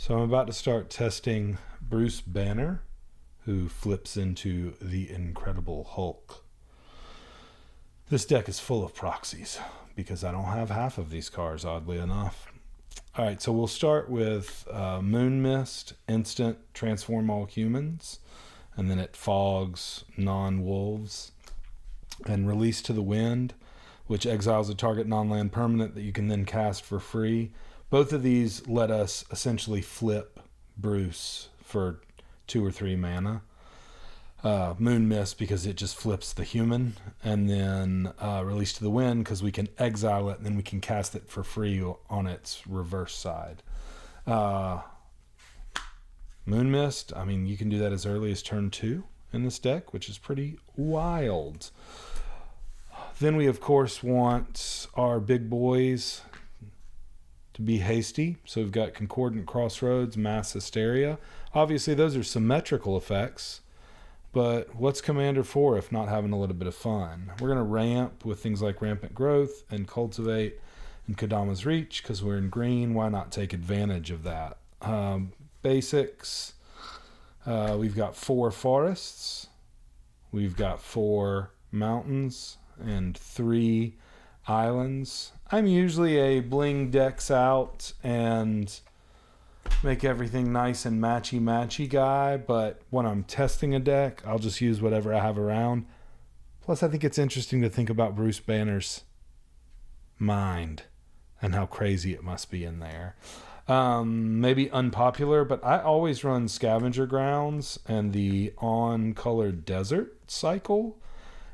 So I'm about to start testing Bruce Banner, who flips into the Incredible Hulk. This deck is full of proxies because I don't have half of these cards, oddly enough. All right, so we'll start with Moon Mist, instant, transform all humans, and then it fogs non-wolves, and Release to the Wind, which exiles a target non-land permanent that you can then cast for free. Both of these let us essentially flip Bruce for 2 or 3 mana. Moon Mist because it just flips the human, and then Release to the Wind because we can exile it and then we can cast it for free on its reverse side. Moon Mist, I mean, you can do that as early as turn 2 in this deck, which is pretty wild. Then we, of course, want our big boys to be hasty. So we've got Concordant Crossroads, Mass Hysteria. Obviously, those are symmetrical effects. But what's Commander for if not having a little bit of fun? We're going to ramp with things like Rampant Growth and Cultivate and Kodama's Reach because we're in green. Why not take advantage of that? Basics. We've got 4 forests. We've got 4 mountains and 3 islands. I'm usually a bling decks out and make everything nice and matchy guy, but when I'm testing a deck, I'll just use whatever I have around. Plus, I think it's interesting to think about Bruce Banner's mind and how crazy it must be in there. Maybe unpopular, but I always run Scavenger Grounds and the on-colored desert cycle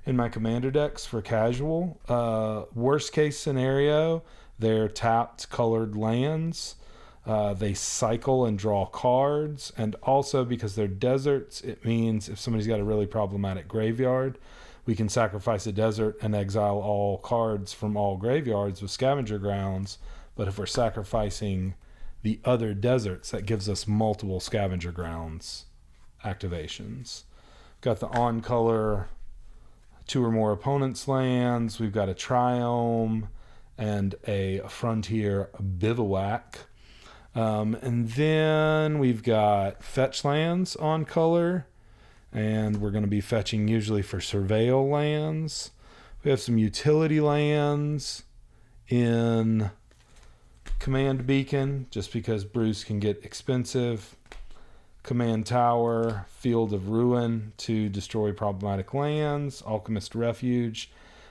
in my commander decks for casual. Worst case scenario, they're tapped colored lands. They cycle and draw cards, and also because they're deserts, it means if somebody's got a really problematic graveyard, we can sacrifice a desert and exile all cards from all graveyards with Scavenger Grounds. But if we're sacrificing the other deserts, that gives us multiple Scavenger Grounds activations. Got the on-color 2 or more opponents' lands. We've got a Triome and a Frontier Bivouac. And then we've got fetch lands on color, and we're going to be fetching usually for surveil lands. We have some utility lands in Command Beacon, just because Bruce can get expensive. Command Tower, Field of Ruin to destroy problematic lands. Alchemist Refuge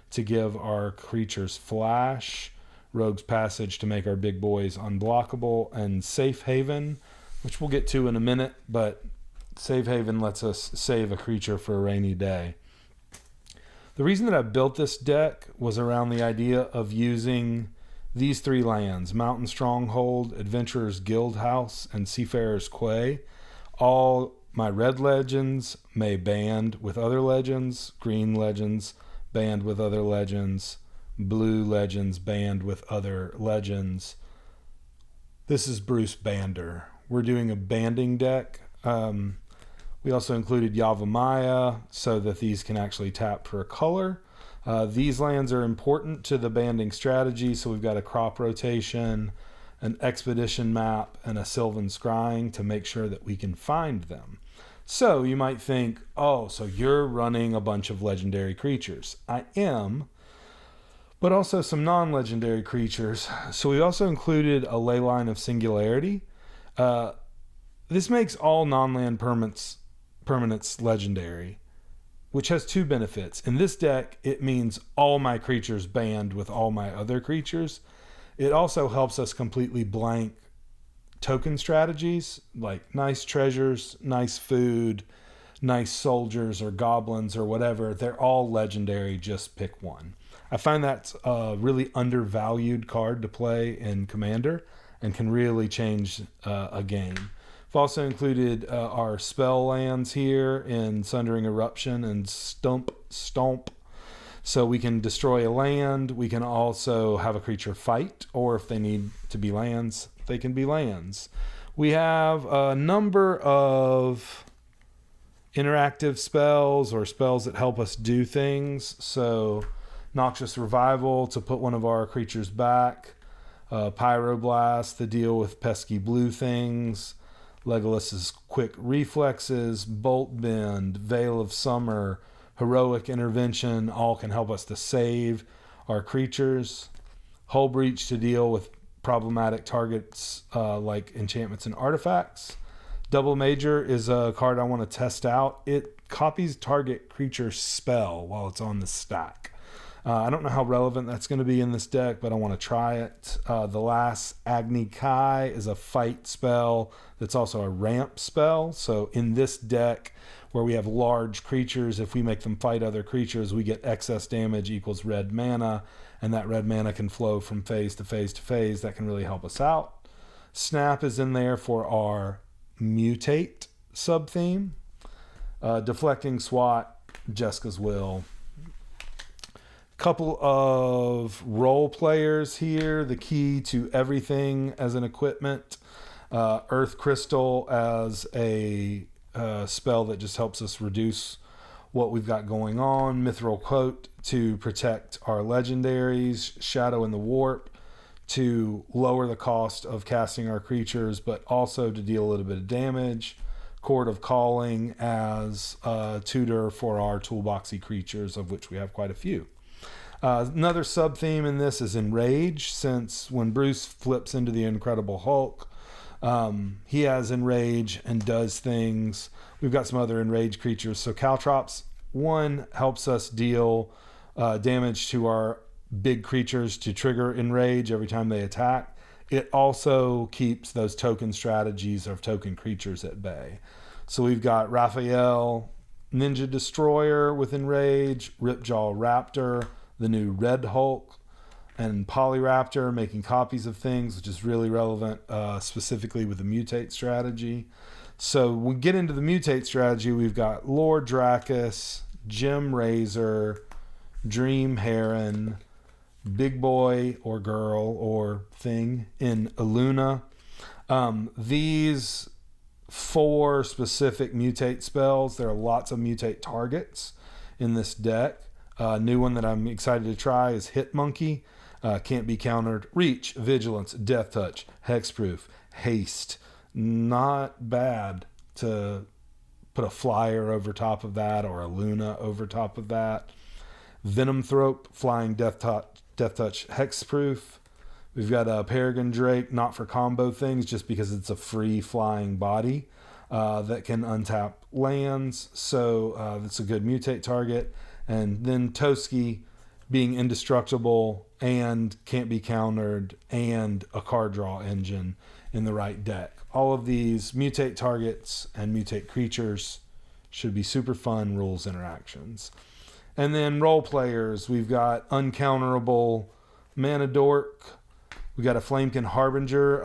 to give our creatures flash. Rogue's Passage to make our big boys unblockable, and Safe Haven, which we'll get to in a minute, but Safe Haven lets us save a creature for a rainy day. The reason that I built this deck was around the idea of using these 3 lands, Mountain Stronghold, Adventurer's Guild House, and Seafarer's Quay. All my red legends may band with other legends, green legends band with other legends, blue legends band with other legends. This is Bruce Banner. We're doing a banding deck. We also included Yavimaya so that these can actually tap for a color. These lands are important to the banding strategy, so we've got a crop rotation, an expedition map, and a Sylvan Scrying to make sure that we can find them. So you might think, oh, so you're running a bunch of legendary creatures. I am, but also some non-legendary creatures. So we also included a Leyline of Singularity. This makes all non-land permanents legendary, which has 2 benefits. In this deck, it means all my creatures band with all my other creatures. It also helps us completely blank token strategies, like nice treasures, nice food, nice soldiers or goblins or whatever. They're all legendary, just pick one. I find that's a really undervalued card to play in Commander and can really change a game. I've also included our spell lands here in Sundering Eruption and Stomp. So we can destroy a land. We can also have a creature fight, or if they need to be lands, they can be lands. We have a number of interactive spells or spells that help us do things. So Noxious Revival to put one of our creatures back. Pyroblast to deal with pesky blue things. Legolas's quick reflexes, Bolt Bend, Veil of Summer, Heroic Intervention, all can help us to save our creatures. Hull Breach to deal with problematic targets like enchantments and artifacts. Double Major is a card I want to test out. It copies target creature spell while it's on the stack. I don't know how relevant that's going to be in this deck, but I want to try it. The last Agni Kai is a fight spell that's also a ramp spell. So in this deck, where we have large creatures, if we make them fight other creatures, we get excess damage equals red mana, and that red mana can flow from phase to phase to phase. That can really help us out. Snap is in there for our Mutate sub-theme. Deflecting SWAT, Jessica's Will. Couple of role players here. The Key to Everything as an equipment. Earth Crystal as a spell that just helps us reduce what we've got going on. Mithril Coat to protect our legendaries. Shadow in the Warp to lower the cost of casting our creatures, but also to deal a little bit of damage. Chord of Calling as a tutor for our toolboxy creatures, of which we have quite a few. Another sub-theme in this is Enrage, since when Bruce flips into the Incredible Hulk, he has Enrage and does things. We've got some other Enrage creatures. So Caltrops, one, helps us deal damage to our big creatures to trigger Enrage every time they attack. It also keeps those token strategies of token creatures at bay. So we've got Raphael, Ninja Destroyer with Enrage, Ripjaw Raptor, the new Red Hulk, and Polyraptor making copies of things, which is really relevant specifically with the Mutate strategy. So we get into the Mutate strategy, we've got Lord Dracus, Gem Razor, Dream Heron, Big Boy or Girl or Thing in Illuna. These 4 specific Mutate spells, there are lots of Mutate targets in this deck. New one that I'm excited to try is Hit Monkey. Can't be countered. Reach, Vigilance, Death Touch, Hexproof, Haste. Not bad to put a flyer over top of that or a Luna over top of that. Venom Throat, Flying Death Touch, Hexproof. We've got a Peregrine Drake, not for combo things, just because it's a free flying body that can untap lands. So that's a good Mutate target. And then Toski being indestructible and can't be countered and a card draw engine in the right deck. All of these Mutate targets and Mutate creatures should be super fun rules interactions. And then role players, we've got Uncounterable Mana Dork. We got a Flamekin Harbinger.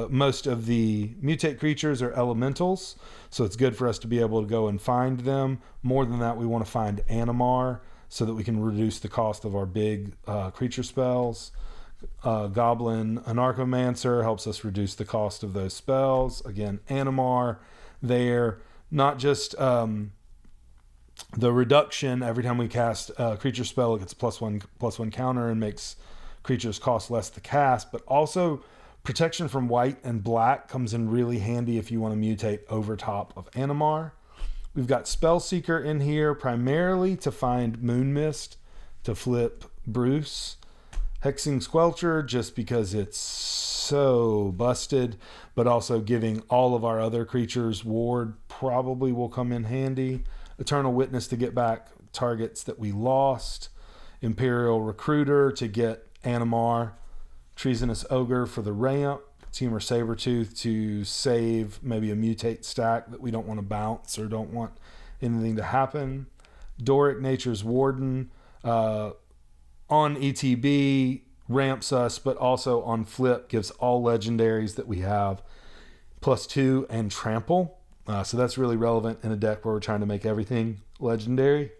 Most of the Mutate creatures are elementals, so it's good for us to be able to go and find them. More than that, we want to find Animar so that we can reduce the cost of our big creature spells. Goblin Anarchomancer helps us reduce the cost of those spells. Again, Animar there. Not just the reduction every time we cast a creature spell, it gets a +1/+1 counter and makes creatures cost less to cast, but also protection from white and black comes in really handy if you want to mutate over top of Animar. We've got Spellseeker in here primarily to find Moonmist to flip Bruce. Hexing Squelcher just because it's so busted, but also giving all of our other creatures ward probably will come in handy. Eternal Witness to get back targets that we lost. Imperial Recruiter to get Animar. Treasonous Ogre for the ramp. Teamer Sabertooth to save maybe a Mutate stack that we don't want to bounce or don't want anything to happen. Doric Nature's Warden on ETB ramps us, but also on flip gives all legendaries that we have +2 and Trample. So that's really relevant in a deck where we're trying to make everything legendary.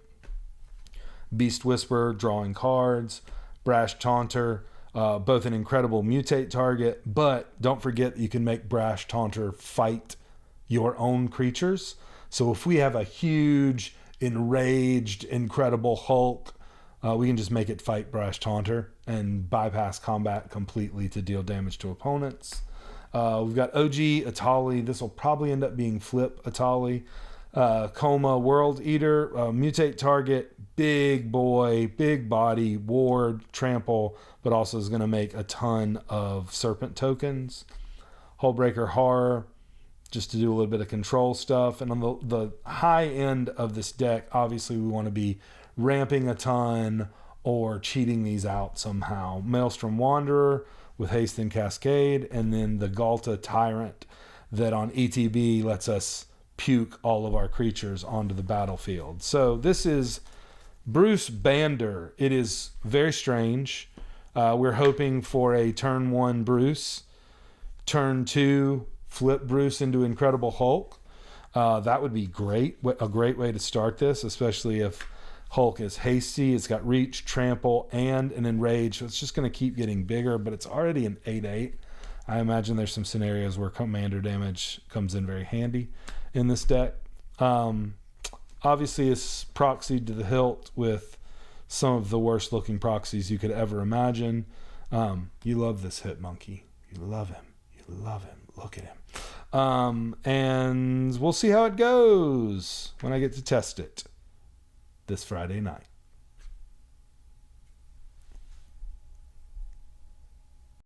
Beast Whisperer, drawing cards. Brash Taunter, both an incredible Mutate target, but don't forget that you can make Brash Taunter fight your own creatures. So if we have a huge, enraged, incredible Hulk We can just make it fight Brash Taunter and bypass combat completely to deal damage to opponents. We've got OG Atali. This will probably end up being Flip Atali. Coma World Eater. Mutate target. Big boy, big body, ward, trample, but also is going to make a ton of serpent tokens. Hullbreaker Horror, just to do a little bit of control stuff. And on the high end of this deck, obviously we want to be ramping a ton or cheating these out somehow. Maelstrom Wanderer with Haste and Cascade, and then the Galta Tyrant that on ETB lets us puke all of our creatures onto the battlefield. So this is Bruce Bander. It is very strange. We're hoping for a turn 1 Bruce, turn 2 flip Bruce into Incredible Hulk. That would be great. A great way to start this, especially if Hulk is hasty. It's got reach, trample, and an enrage. So it's just going to keep getting bigger, but it's already an 8/8. I imagine there's some scenarios where commander damage comes in very handy in this deck. Obviously, it's proxied to the hilt with some of the worst looking proxies you could ever imagine. You love this hit monkey. You love him. You love him. Look at him. And we'll see how it goes when I get to test it this Friday night.